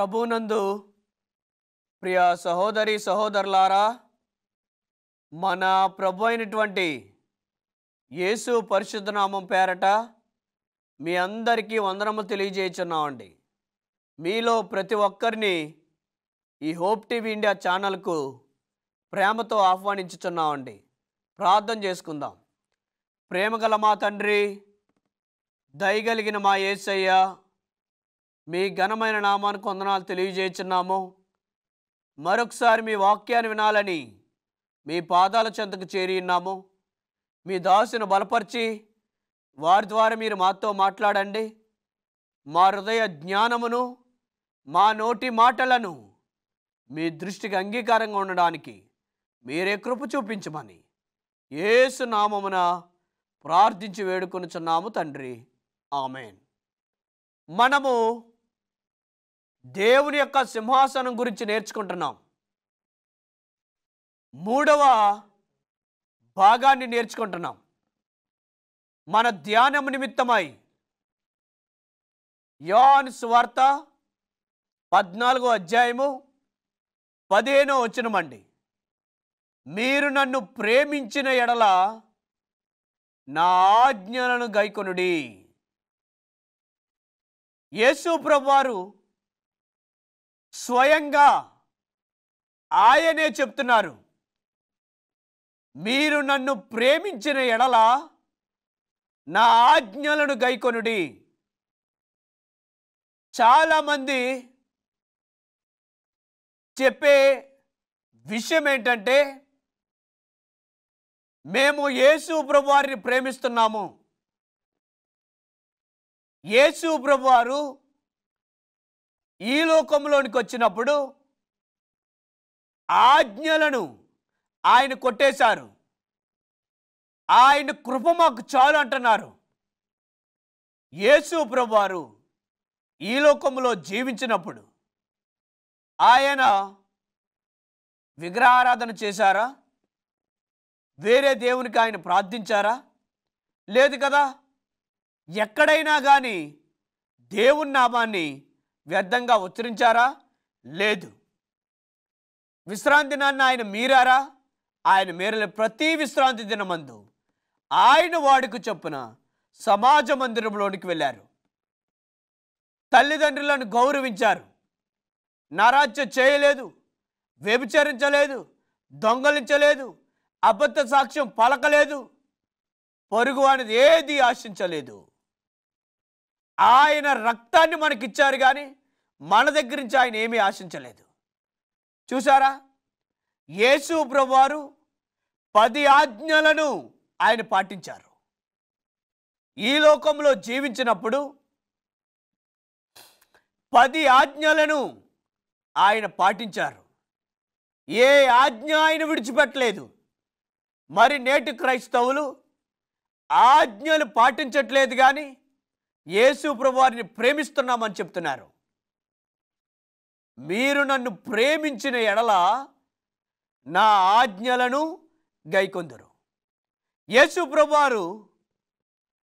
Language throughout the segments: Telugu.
ప్రభునందు ప్రియ సహోదరి సహోదరులారా, మన ప్రభు అయినటువంటి యేసు పరిశుద్ధ నామం పేరట మీ అందరికీ వందనము తెలియజేస్తున్నామండి. మీలో ప్రతి ఒక్కరిని ఈ హోప్ టీవీ ఇండియా ఛానల్కు ప్రేమతో ఆహ్వానించుచున్నామండి. ప్రార్థన చేసుకుందాం. ప్రేమగల మా తండ్రి, దయగలిగిన మా యేసయ్య, మీ ఘనమైన నామానికి వందనాలు తెలియజేస్తున్నాము. మరొకసారి మీ వాక్యాన్ని వినాలని మీ పాదాల చెంతకు చేరి ఉన్నాము. మీ దాసును బలపరిచి వారి ద్వారా మీరు మాతో మాట్లాడండి. మా హృదయ జ్ఞానమును, మా నోటి మాటలను మీ దృష్టికి అంగీకారంగా ఉండడానికి మీరే కృప చూపించమని యేసు నామమున ప్రార్థించి వేడుకొనుచున్నాము తండ్రి. ఆమేన్. మనము దేవుని యొక్క సింహాసనం గురించి నేర్చుకుంటున్నాం. 3వ భాగాన్ని నేర్చుకుంటున్నాం. మన ధ్యానం నిమిత్తమై యోహాను సువార్త 14వ అధ్యాయము 15వ వచనమండి. మీరు నన్ను ప్రేమించిన ఎడల నా ఆజ్ఞలను గైకొనుడి. యేసు ప్రభువారు స్వయంగా ఆయనే చెప్తున్నారు, మీరు నన్ను ప్రేమించిన ఎడల నా ఆజ్ఞలను గైకొనుడి. చాలామంది చెప్పే విషయం ఏంటంటే, మేము యేసు ప్రభువారిని ప్రేమిస్తున్నాము. యేసు ప్రభువారు ఈ లోకంలోనికి వచ్చినప్పుడు ఆజ్ఞలను ఆయన కొట్టేశారు. ఆయన కృప మాకు చాలు అంటున్నారు. యేసు ప్రభువారు ఈ లోకంలో జీవించినప్పుడు ఆయన విగ్రహారాధన చేశారా? వేరే దేవునికి ఆయన ప్రార్థించారా? లేదు కదా. ఎక్కడైనా కానీ దేవుని నామాన్ని వ్యర్థంగా ఉచ్చరించారా? లేదు. విశ్రాంతి దినాన్ని ఆయన మీరారా? ఆయన మీరలే. ప్రతి విశ్రాంతి దినమందు ఆయన వాడుకు చొప్పున సమాజ మందిరంలోనికి వెళ్ళారు. తల్లిదండ్రులను గౌరవించారు. నరాజ్య చేయలేదు, వ్యభిచరించలేదు, దొంగలించలేదు, అబద్ధ సాక్ష్యం పలకలేదు, పొరుగు అనేది ఏది ఆశించలేదు. ఆయన రక్తాన్ని మనకిచ్చారు, కానీ మన దగ్గర నుంచి ఆయన ఏమీ ఆశించలేదు. చూసారా? యేసు ప్రభువారు 10 ఆజ్ఞలను ఆయన పాటించారు. ఈ లోకంలో జీవించినప్పుడు 10 ఆజ్ఞలను ఆయన పాటించారు. ఏ ఆజ్ఞ ఆయన విడిచిపెట్టలేదు. మరి నేటి క్రైస్తవులు ఆజ్ఞలు పాటించట్లేదు, కానీ యేసు ప్రభువారిని ప్రేమిస్తున్నామని చెప్తున్నారు. మీరు నన్ను ప్రేమించిన ఎడల నా ఆజ్ఞలను గైకొందురు. యేసు ప్రభువారు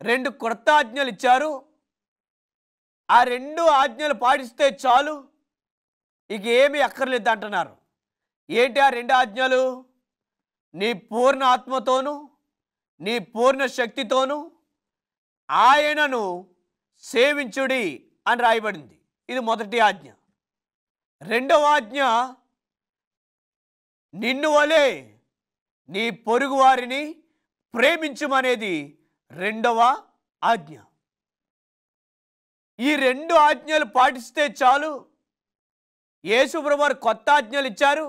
2 కొత్త ఆజ్ఞలు ఇచ్చారు. ఆ 2 ఆజ్ఞలు పాటిస్తే చాలు, ఇక ఏమీ అక్కర్లేదు అంటున్నారు. ఏంటి ఆ 2 ఆజ్ఞలు? నీ పూర్ణ ఆత్మతోనూ నీ పూర్ణ శక్తితోనూ ఆయనను సేవించుడి అని రాయబడింది. ఇది మొదటి ఆజ్ఞ. 2వ ఆజ్ఞ, నిన్ను వలె నీ పొరుగు వారిని ప్రేమించుమనేది 2వ ఆజ్ఞ. ఈ 2 ఆజ్ఞలు పాటిస్తే చాలు. యేసు ప్రభువారు కొత్త ఆజ్ఞలు ఇచ్చారు,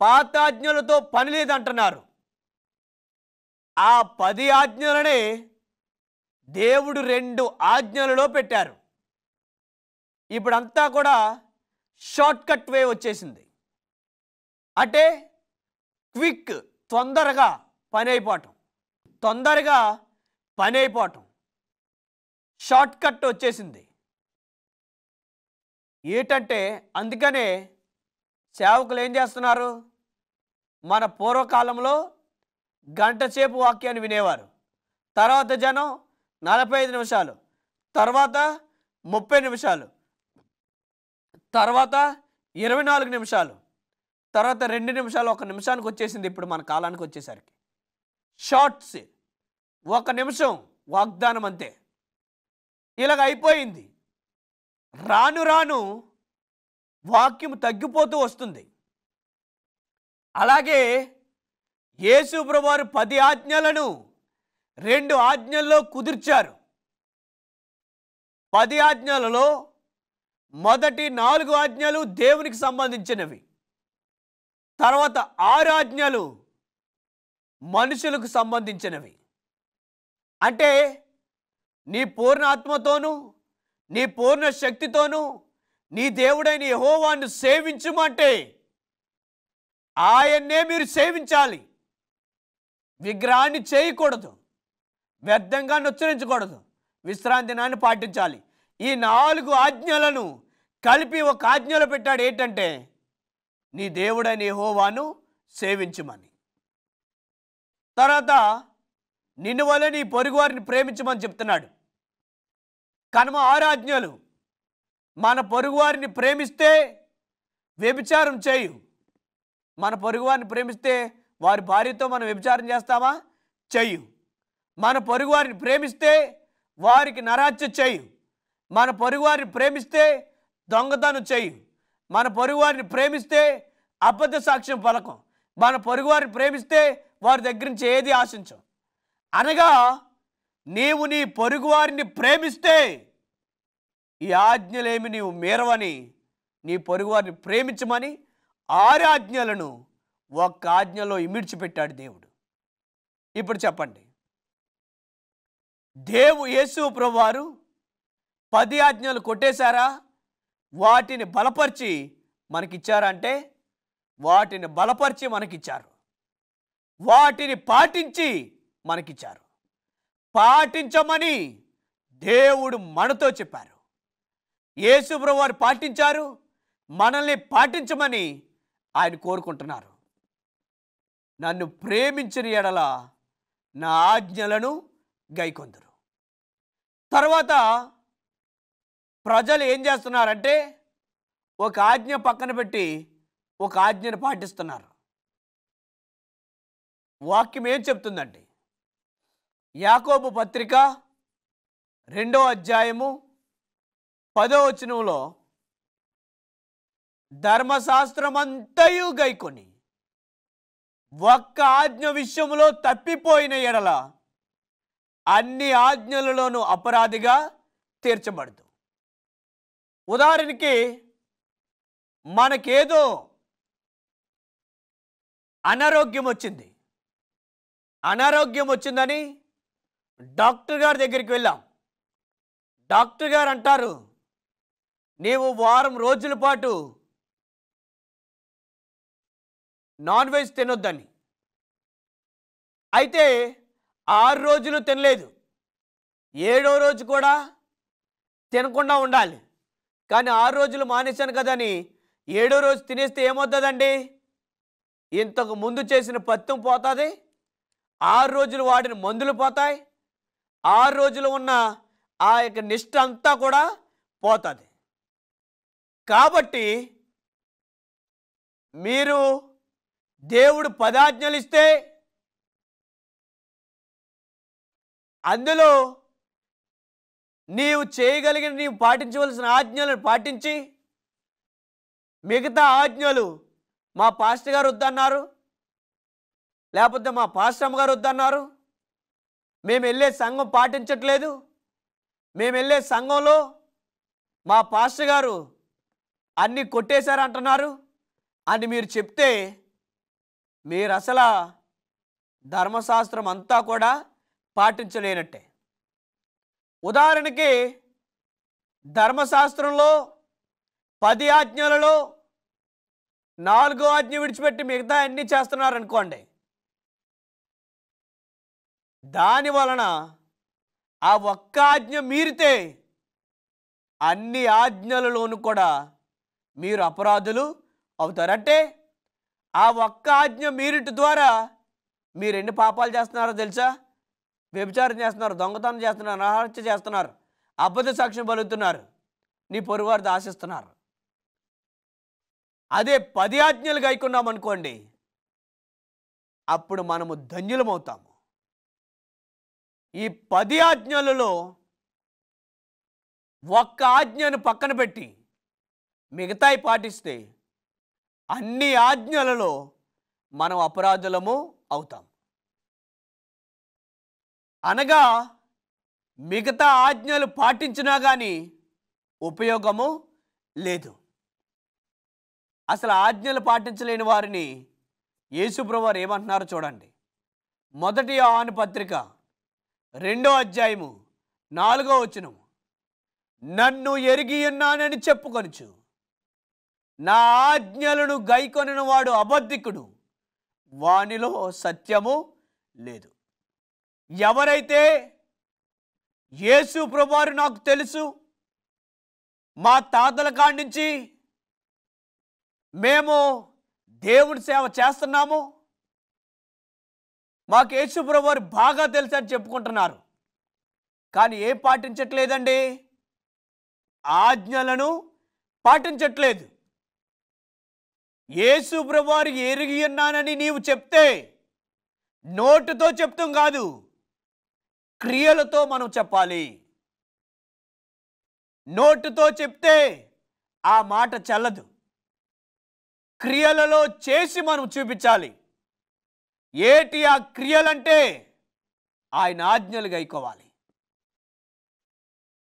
పాత ఆజ్ఞలతో పని లేదంటున్నారు. ఆ 10 ఆజ్ఞలనే దేవుడు 2 ఆజ్ఞలలో పెట్టారు. ఇప్పుడంతా కూడా షార్ట్ కట్ వే వచ్చేసింది. అంటే క్విక్, తొందరగా పని అయిపోవటం, షార్ట్ కట్ వచ్చేసింది. ఏంటంటే అందుకనే సేవకులు ఏం చేస్తున్నారు? మన పూర్వకాలంలో గంట సేపు వాక్యాన్ని వినేవారు. తర్వాత జనం 45 నిమిషాలు, తర్వాత 30 నిమిషాలు, తర్వాత 24 నిమిషాలు, తర్వాత 2 నిమిషాలు, 1 నిమిషానికి వచ్చేసింది. ఇప్పుడు మన కాలానికి వచ్చేసరికి షార్ట్స్ 1 నిమిషం వాగ్దానం అంతే. ఇలాగ అయిపోయింది. రాను రాను వాక్యం తగ్గిపోతూ వస్తుంది. అలాగే యేసు ప్రభువారు 10 ఆజ్ఞలను 2 ఆజ్ఞల్లో కుదిర్చారు. 10 ఆజ్ఞలలో మొదటి 4 ఆజ్ఞలు దేవునికి సంబంధించినవి, తర్వాత 6 ఆజ్ఞలు మనుషులకు సంబంధించినవి. అంటే నీ పూర్ణ ఆత్మతోనూ నీ పూర్ణ శక్తితోనూ నీ దేవుడైన యెహోవాను సేవించుమంటే ఆయన్నే మీరు సేవించాలి. విగ్రహాన్ని చేయకూడదు, వ్యర్థంగా ఉచ్చరించకూడదు, విశ్రాంతి దినాన్ని పాటించాలి. ఈ 4 ఆజ్ఞలను కలిపి ఒక ఆజ్ఞలో పెట్టాడు. ఏంటంటే నీ దేవుడైన యెహోవాను సేవించుమని. తర్వాత నిన్ను వలె నీ పొరుగువారిని ప్రేమించమని చెప్తున్నాడు. కనుమ 6 ఆజ్ఞలు. మన పొరుగువారిని ప్రేమిస్తే వ్యభిచారం చేయు. మన పొరుగువారిని ప్రేమిస్తే వారి భార్యతో మనం వ్యభిచారం చేస్తామా? చెయ్యు. మన పొరుగువారిని ప్రేమిస్తే వారికి నరహత్య చేయు. మన పొరుగువారిని ప్రేమిస్తే దొంగతనం చేయు. మన పొరుగువారిని ప్రేమిస్తే అబద్ధ సాక్ష్యం పలకం. మన పొరుగువారిని ప్రేమిస్తే వారి దగ్గర నుంచి ఏది ఆశించం. అనగా నీవు నీ పొరుగువారిని ప్రేమిస్తే ఈ ఆజ్ఞలేమి నీవు మీరవని నీ పొరుగువారిని ప్రేమించమని 6 ఆజ్ఞలను 1 ఆజ్ఞలో ఇమిడ్చిపెట్టాడు దేవుడు. ఇప్పుడు చెప్పండి, యేసు ప్రభువారు 10 ఆజ్ఞలు కొట్టేశారా? వాటిని బలపరిచి మనకిచ్చారా? అంటే వాటిని బలపరిచి మనకిచ్చారు, వాటిని పాటించి మనకిచ్చారు. పాటించమని దేవుడు మనతో చెప్పారు. యేసు ప్రభువారు పాటించారు, మనల్ని పాటించమని ఆయన కోరుకుంటున్నారు. నన్ను ప్రేమించిన ఎడల నా ఆజ్ఞలను గైకొందురు. తర్వాత ప్రజలు ఏం చేస్తున్నారంటే ఒక ఆజ్ఞ పక్కన పెట్టి ఒక ఆజ్ఞను పాటిస్తున్నారు. వాక్యం ఏం చెప్తుందండి? యాకోబు పత్రిక 2వ అధ్యాయము 10వ వచనంలో ధర్మశాస్త్రమంతయు గైకొని 1 ఆజ్ఞ విషయంలో తప్పిపోయిన ఎడల అన్ని ఆజ్ఞలలోనూ అపరాధిగా తీర్చబడదు. ఉదాహరణకి మనకేదో అనారోగ్యం వచ్చిందని డాక్టర్ గారి దగ్గరికి వెళ్ళాం. డాక్టర్ గారు అంటారు, నీవు వారం రోజుల పాటు నాన్ వెజ్ తినొద్దని. అయితే 6 రోజులు తినలేదు, 7వ రోజు కూడా తినకుండా ఉండాలి. కానీ 6 రోజులు మానేశాను కదని 7వ రోజు తినేస్తే ఏమవుతుందండి? ఇంతకు ముందు చేసిన పత్యం పోతుంది, 6 రోజులు వాడిన మందులు పోతాయి, 6 రోజులు ఉన్న ఆ యొక్క నిష్ఠ అంతా కూడా పోతుంది. కాబట్టి మీరు దేవుడు 10 ఆజ్ఞలు ఇస్తే అందులో నీవు చేయగలిగిన, నీవు పాటించవలసిన ఆజ్ఞలను పాటించి మిగతా ఆజ్ఞలు మా పాస్టర్ గారు వద్దన్నారు, లేకపోతే మా పాస్టర్ అమ్మగారు వద్దన్నారు, మేము వెళ్ళే సంఘం పాటించట్లేదు, మేము వెళ్ళే సంఘంలో మా పాస్టర్ గారు అన్నీ కొట్టేశారు అంటున్నారు అని మీరు చెప్తే మీరు అసలు ధర్మశాస్త్రం అంతా కూడా పాటించలేనట్టే. ఉదాహరణకి ధర్మశాస్త్రంలో 10 ఆజ్ఞలలో 4వ ఆజ్ఞ విడిచిపెట్టి మిగతా అన్నీ చేస్తున్నారనుకోండి, దాని వలన ఆ 1 ఆజ్ఞ మీరితే అన్ని ఆజ్ఞలలోనూ కూడా మీరు అపరాధులు అవుతారంటే ఆ 1 ఆజ్ఞ మీరిటి ద్వారా మీరు ఎన్ని పాపాలు చేస్తున్నారో తెలుసా? వ్యభిచారం చేస్తున్నారు, దొంగతనం చేస్తున్నారు, నరహత్య చేస్తున్నారు, అబద్ధ సాక్ష్యం పలుకుతున్నారు, నీ పొరుగువారిని ఆశిస్తున్నారు. అదే 10 ఆజ్ఞలు గైకున్నాం అనుకోండి, అప్పుడు మనము ధన్యులమవుతాము. ఈ 10 ఆజ్ఞలలో ఒక్క ఆజ్ఞను పక్కన పెట్టి మిగతాయి పాటిస్తే అన్ని ఆజ్ఞలలో మనం అపరాధులము అవుతాం. అనగా మిగతా ఆజ్ఞలు పాటించినా కానీ ఉపయోగము లేదు. అసలు ఆజ్ఞలు పాటించలేని వారిని యేసుప్రభువారు ఏమంటున్నారో చూడండి. 1 యోహాను పత్రిక 2వ అధ్యాయము 4వ వచనం, నన్ను ఎరిగి ఉన్నానని చెప్పుకొనుచు నా ఆజ్ఞలను గైకొనిన వాడు అబద్ధికుడు, వానిలో సత్యము లేదు. ఎవరైతే యేసు ప్రభువారు నాకు తెలుసు, మా తాతల కాడి నుంచి మేము దేవుని సేవ చేస్తున్నాము, మాకు యేసు ప్రభువారు బాగా తెలుసు అని చెప్పుకుంటున్నారు, కానీ ఏం పాటించట్లేదండి? ఆజ్ఞలను పాటించట్లేదు. యేసు ప్రభువారు ఎరిగి ఉన్నానని నీవు చెప్తే నోటితో చెప్తాం కాదు, క్రియలతో మనం చెప్పాలి. నోటితో చెప్తే ఆ మాట చెల్లదు, క్రియలలో చేసి మనం చూపించాలి. ఏటి ఆ క్రియలంటే ఆయన ఆజ్ఞలు గైకోవాలి.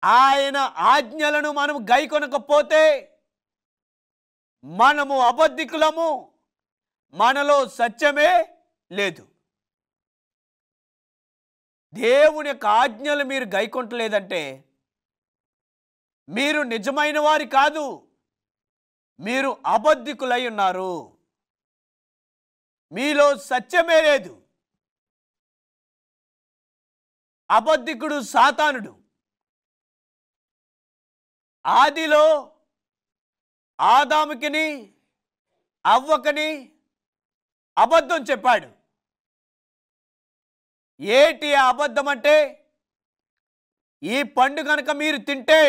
ఆయన ఆజ్ఞలను మనం గైకొనకపోతే మనము అబద్ధికులము, మనలో సత్యమే లేదు. దేవుని యొక్క ఆజ్ఞలు మీరు గైకొంటలేదంటే మీరు నిజమైన వారి కాదు, మీరు అబద్ధికులై ఉన్నారు, మీలో సత్యమే లేదు. అబద్ధికుడు సాతానుడు. ఆదిలో ఆదాముకిని అవ్వకని అబద్ధం చెప్పాడు. ఏటి ఆ అబద్ధం అంటే, ఈ పండు కనుక మీరు తింటే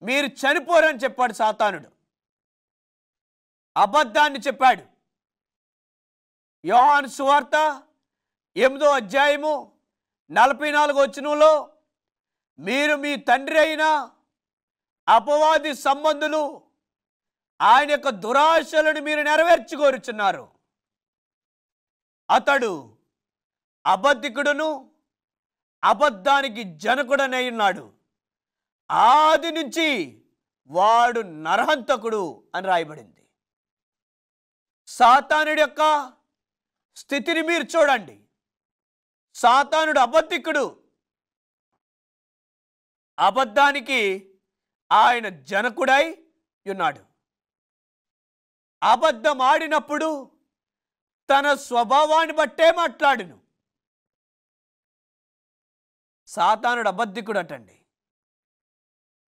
మీరు చనిపోరని చెప్పాడు సాతానుడు. అబద్ధాన్ని చెప్పాడు. యోహాను సువార్త 8వ అధ్యాయము 44వ వచనంలో, మీరు మీ తండ్రి అయిన అపవాది సంబంధులు, ఆయన యొక్క దురాశలను మీరు నెరవేర్చుకోరుచున్నారు. అతడు అబద్ధికుడును అబద్ధానికి జనకుడనై ఉన్నాడు, ఆది నుంచి వాడు నరహంతకుడు అని రాయబడింది. సాతానుడి యొక్క స్థితిని మీరు చూడండి. సాతానుడు అబద్ధికుడు, అబద్ధానికి ఆయన జనకుడై ఉన్నాడు. అబద్ధం ఆడినప్పుడు తన స్వభావాన్ని బట్టే మాట్లాడును. సాతానుడు అబద్ధికుడు అటండి.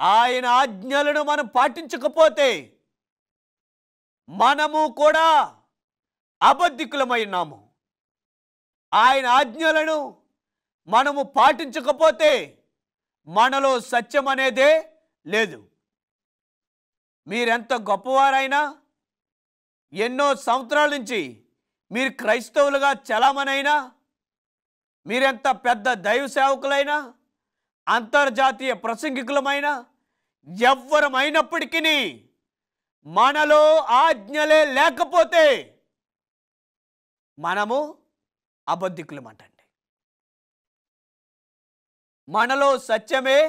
ఆయన ఆజ్ఞలను మనం పాటించకపోతే మనము కూడా అబద్ధికులమై ఉన్నాము. ఆయన ఆజ్ఞలను మనము పాటించకపోతే మనలో సత్యం అనేదే లేదు. మీరెంత గొప్పవారైనా, ఎన్నో సంవత్సరాల నుంచి మీరు క్రైస్తవులుగా చలామణైనా, మీరెంత పెద్ద దైవ సేవకులైనా, అంతర్జాతీయ ప్రసంగికులమైనా, ఎవ్వరమైనప్పటికీ మనలో ఆజ్ఞలే లేకపోతే మనము అబద్ధికులమంటండి. మనలో సత్యమే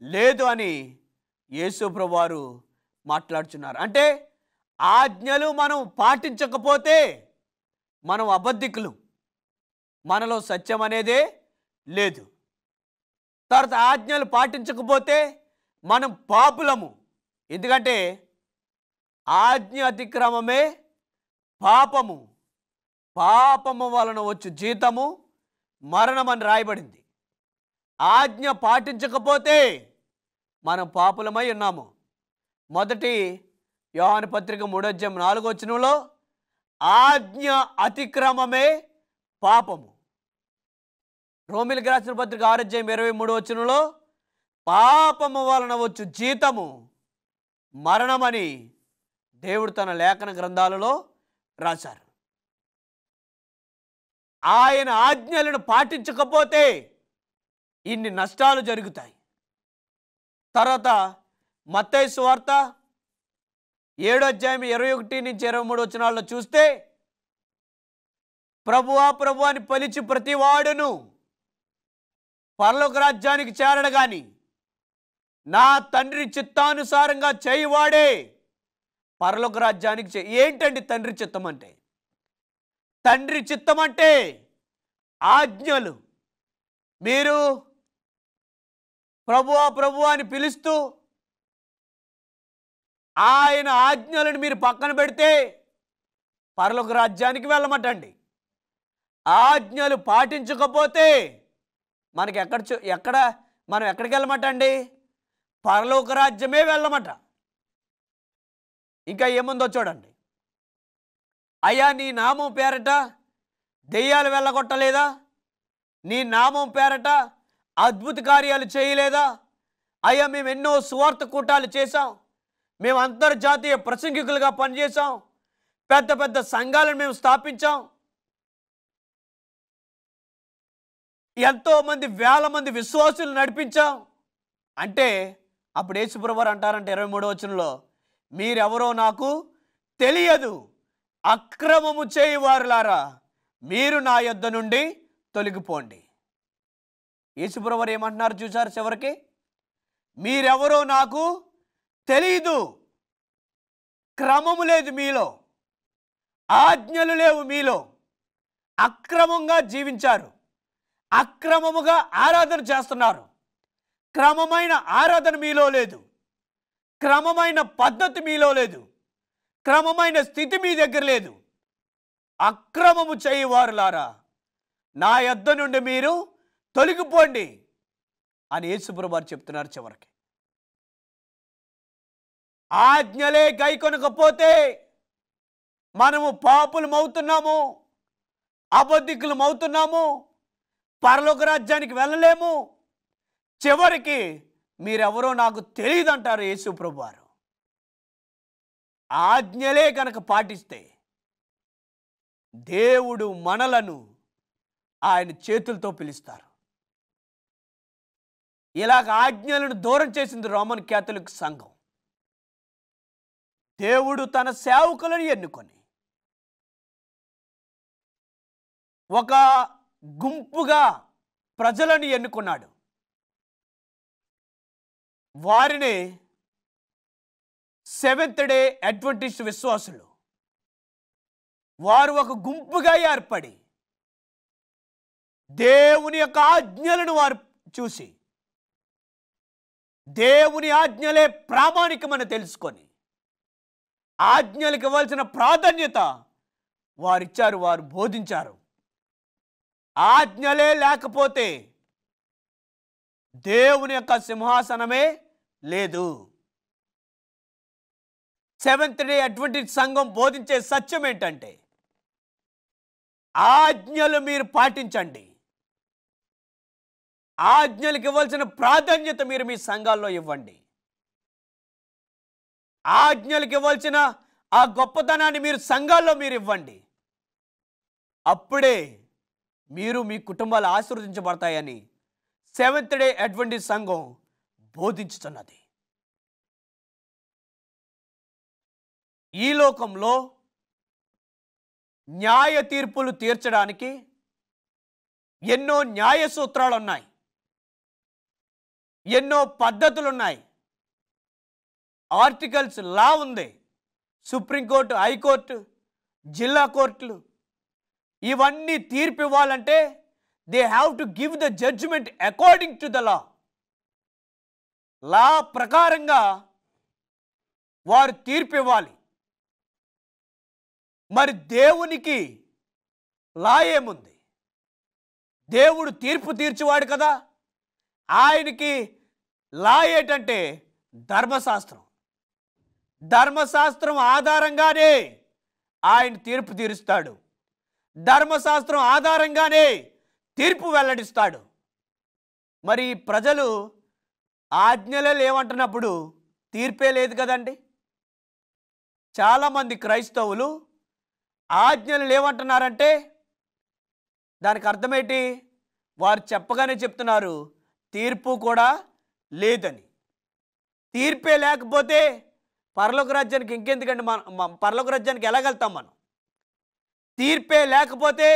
లేదు అని యేసు ప్రభువారు మాట్లాడుతున్నారు. అంటే ఆజ్ఞలు మనం పాటించకపోతే మనం అబద్ధికులు, మనలో సత్యం అనేదే లేదు. తర్వాత ఆజ్ఞలు పాటించకపోతే మనం పాపులము. ఎందుకంటే ఆజ్ఞ అతిక్రమమే పాపము, పాపము వలన వచ్చు జీతము మరణం అని రాయబడింది. ఆజ్ఞ పాటించకపోతే మనం పాపులమై ఉన్నాము. 1 యోహాను పత్రిక 3వ అధ్యాయం 4వ వచనంలో ఆజ్ఞ అతిక్రమమే పాపము. రోమీయులకు రాసిన పత్రిక 6వ అధ్యాయం 23వ వచనంలో పాపము వలన వచ్చు జీతము మరణమని దేవుడు తన లేఖన గ్రంథాలలో రాశారు. ఆయన ఆజ్ఞలను పాటించకపోతే ఇన్ని నష్టాలు జరుగుతాయి. తర్వాత మత్తయి సువార్త 7:21-23 చూస్తే, ప్రభువా ప్రభువా అని పలిచి ప్రతివాడును పరలోక రాజ్యానికి చేరడు గాని నా తండ్రి చిత్తానుసారంగా చేయువాడే పరలోక రాజ్యానికి ఏంటండి తండ్రి చిత్తం అంటే? తండ్రి చిత్తం అంటే ఆజ్ఞలు. మీరు ప్రభువా ప్రభువా అని పిలుస్తూ ఆయన ఆజ్ఞలను మీరు పక్కన పెడితే పరలోక రాజ్యానికి వెళ్ళమటండి. ఆజ్ఞలు పాటించకపోతే మనకి మనం ఎక్కడికి వెళ్ళమటండి? పరలోక రాజ్యమే వెళ్ళమట. ఇంకా ఏముందో చూడండి. అయ్యా, నీ నామం పేరట దెయ్యాలు వెళ్ళగొట్టలేదా? నీ నామం పేరట అద్భుత కార్యాలు చేయలేదా? అయ్యా, మేము ఎన్నో సువార్త కూటాలు చేశాం, మేము అంతర్జాతీయ ప్రసంగికులుగా పనిచేసాం, పెద్ద పెద్ద సంఘాలను మేము స్థాపించాం, ఎంతోమంది వేల మంది విశ్వాసులు నడిపించాం అంటే అప్పుడు యేసుప్రభువారు అంటారంటే 23వ వచనంలో, మీరెవరో నాకు తెలియదు, అక్రమము చేయువారులారా మీరు నా యొద్ద నుండి తొలగిపోండి. యేసుప్రభువారు ఏమంటున్నారు చూసారు చివరికి? మీరెవరో నాకు తెలియదు, క్రమము లేదు మీలో, ఆజ్ఞలు లేవు మీలో, అక్రమంగా జీవించారు, అక్రమముగా ఆరాధన చేస్తున్నారు, క్రమమైన ఆరాధన మీలో లేదు, క్రమమైన పద్ధతి మీలో లేదు, క్రమమైన స్థితి మీ దగ్గర లేదు. అక్రమము చేయువారులారా నా యొద్ద నుండి మీరు తొలగిపోండి అని యేసుప్రభువారు చెప్తున్నారు చివరికి. ఆజ్ఞలే గైకొనకపోతే మనము పాపులమవుతున్నాము, అబద్ధికులమవుతున్నాము, పరలోక రాజ్యానికి వెళ్ళలేము. చివరికి మీరెవరో నాకు తెలియదు అంటారు యేసుప్రభువారు. ఆజ్ఞలే కనుక పాటిస్తే దేవుడు మనలను ఆయన చేతులతో పిలుస్తారు. ఇలాగ ఆజ్ఞలను దూరం చేసింది రోమన్ క్యాథలిక్ సంఘం. దేవుడు తన సేవకులను ఎన్నుకొని ఒక గుంపుగా ప్రజలను ఎన్నుకున్నాడు. వారిని సెవెంత్ డే అడ్వెంటిస్ట్ విశ్వాసులు. వారు ఒక గుంపుగా ఏర్పడి దేవుని యొక్క ఆజ్ఞలను వారు చూసి దేవుని ఆజ్ఞలే ప్రామాణికమని తెలుసుకొని ఆజ్ఞలకు ఇవ్వాల్సిన ప్రాధాన్యత వారిచ్చారు, వారు బోధించారు. ఆజ్ఞలే లేకపోతే దేవుని యొక్క సింహాసనమే లేదు. సెవెంత్ డే అడ్వెంటిస్ట్ సంఘం బోధించే సత్యం ఏంటంటే ఆజ్ఞలు మీరు పాటించండి, ఆజ్ఞలకు ఇవ్వాల్సిన ప్రాధాన్యత మీరు మీ సంఘాల్లో ఇవ్వండి, ఆజ్ఞలకు ఇవ్వాల్సిన ఆ గొప్పతనాన్ని మీరు సంఘాల్లో మీరు ఇవ్వండి. అప్పుడే మీరు మీ కుటుంబాలు ఆశీర్వదించబడతాయని సెవెంత్ డే అడ్వెంటిస్ట్ సంఘం బోధించుతున్నది. ఈ లోకంలో న్యాయ తీర్పులు తీర్చడానికి ఎన్నో న్యాయ సూత్రాలు ఉన్నాయి, ఎన్నో పద్ధతులు ఉన్నాయి. ఆర్టికల్స్ లా ఉంది, సుప్రీంకోర్టు, హైకోర్టు, జిల్లా కోర్టులు. ఇవన్నీ తీర్పు ఇవ్వాలంటే they have to give the judgment according to the law. Law ప్రకారంగా వారు తీర్పు ఇవ్వాలి. మరి దేవునికి లా ఏముంది? దేవుడు తీర్పు తీర్చేవాడు కదా. ఆయనకి లా ఏంటంటే ధర్మశాస్త్రం. ధర్మశాస్త్రం ఆధారంగానే ఆయన తీర్పు తీరుస్తాడు, ధర్మశాస్త్రం ఆధారంగానే తీర్పు వెల్లడిస్తాడు. మరి ప్రజలు ఆజ్ఞలే లేవంటున్నప్పుడు తీర్పే లేదు కదండి. చాలామంది క్రైస్తవులు ఆజ్ఞలు లేవంటున్నారంటే దానికి అర్థమేంటి? వారు చెప్పగానే చెప్తున్నారు తీర్పు కూడా లేదని. తీర్పే లేకపోతే పరలోక రాజ్యానికి ఇంకెందుకండి? పరలోక రాజ్యానికి ఎలాగెళ్తాం మనం? తీర్పే లేకపోతే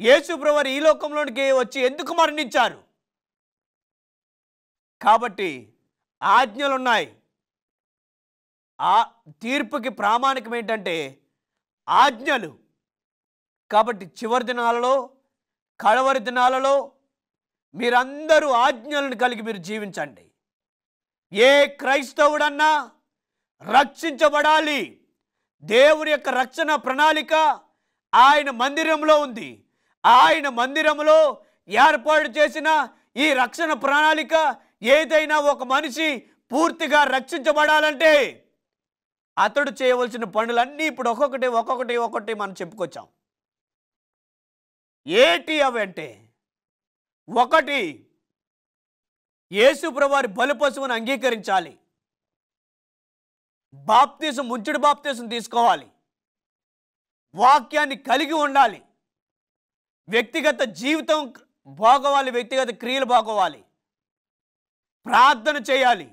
యేసు ప్రభువు ఈ లోకంలోనికి వచ్చి ఎందుకు మరణించారు? కాబట్టి ఆజ్ఞలు ఉన్నాయి. ఆ తీర్పుకి ప్రామాణికం ఏంటంటే ఆజ్ఞలు. కాబట్టి చివరి దినాలలో, కడవరి దినాలలో మీరందరూ ఆజ్ఞలను కలిగి మీరు జీవించండి. ఏ క్రైస్తవుడన్నా రక్షించబడాలి. దేవుని యొక్క రక్షణ ప్రణాళిక ఆయన మందిరంలో ఉంది. ఆయన మందిరంలో ఏర్పాటు చేసిన ఈ రక్షణ ప్రణాళిక ఏదైనా ఒక మనిషి పూర్తిగా రక్షించబడాలంటే అతడు చేయవలసిన పనులన్నీ ఇప్పుడు ఒక్కొక్కటి మనం చెప్పుకొచ్చాం. ఏటి అవంటే, ఒకటి, యేసు ప్రభువారి బలిపశువును అంగీకరించాలి. బాప్తిసం, ముంచుడు బాప్తిసం తీసుకోవాలి. వాక్యాన్ని కలిగి ఉండాలి. వ్యక్తిగత జీవితం బాగోవాలి, వ్యక్తిగత క్రియలు బాగోవాలి. ప్రార్థన చేయాలి.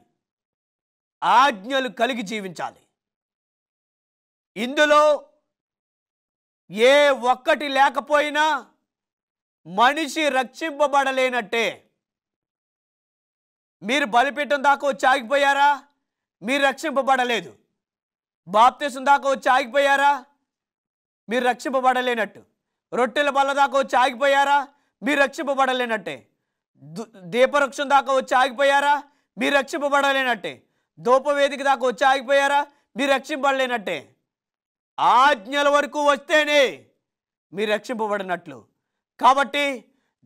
ఆజ్ఞలు కలిగి జీవించాలి. ఇందులో ఏ ఒక్కటి లేకపోయినా మనిషి రక్షింపబడలేనట్టే. మీరు బలిపీఠం దాకా వచ్చి ఆగిపోయారా? మీరు రక్షింపబడలేదు. బాప్తిసం దాకా వచ్చి ఆగిపోయారా? మీరు రక్షింపబడలేనట్టు. రొట్టెల బల్ల దాకా వచ్చి ఆగిపోయారా? మీరు రక్షింపబడలేనట్టే. దీపవృక్షం దాకా వచ్చి ఆగిపోయారా? మీరు రక్షింపబడలేనట్టే. ధూపవేదిక దాకా వచ్చి ఆగిపోయారా? మీరు రక్షింపబడలేనట్టే. ఆజ్ఞల వరకు వస్తేనే మీరు రక్షింపబడినట్లు. కాబట్టి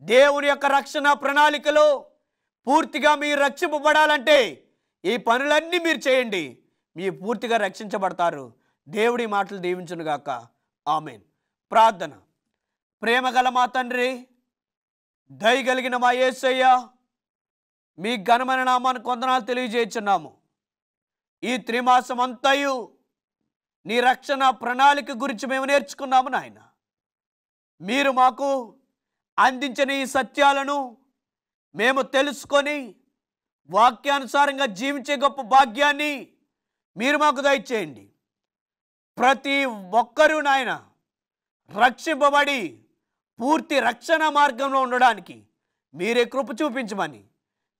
దేవుని యొక్క రక్షణ ప్రణాళికలో పూర్తిగా మీరు రక్షింపబడాలంటే ఈ పనులన్నీ మీరు చేయండి. మీరు పూర్తిగా రక్షించబడతారు. దేవుడి మాటలు దీవించునుగాక. ఆమేన్. ప్రార్థన. ప్రేమగల మా తండ్రి, దయగలిగిన మా యేసయ్య, మీ ఘనమైన నామాన్ని వందనాలు తెలియజేస్తున్నాము. ఈ త్రిమాసం అంతయు నీ రక్షణ ప్రణాళిక గురించి మేము నేర్చుకున్నాము నాయన. మీరు మాకు అందించిన ఈ సత్యాలను మేము తెలుసుకొని వాక్యానుసారంగా జీవించే గొప్ప భాగ్యాన్ని మీరు మాకు దయచేయండి. ప్రతి ఒక్కరూ నాయన రక్షింపబడి పూర్తి రక్షణ మార్గంలో ఉండడానికి మీరే కృప చూపించమని,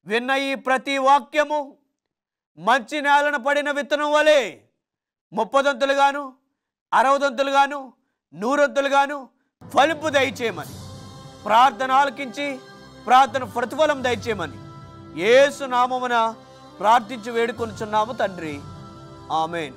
విన్న ఈ ప్రతి వాక్యము మంచి నేలన పడిన విత్తనం వలె 30 దంతులుగాను, 60 దంతులుగాను, 100 దంతులుగాను ఫలింపు దయచేయమని, ప్రార్థన ఆలకించి ప్రార్థన ప్రతిఫలం దయచేయమని యేసు నామమున ప్రార్థించి వేడుకొనుచున్నాము తండ్రి. ఆమేన్.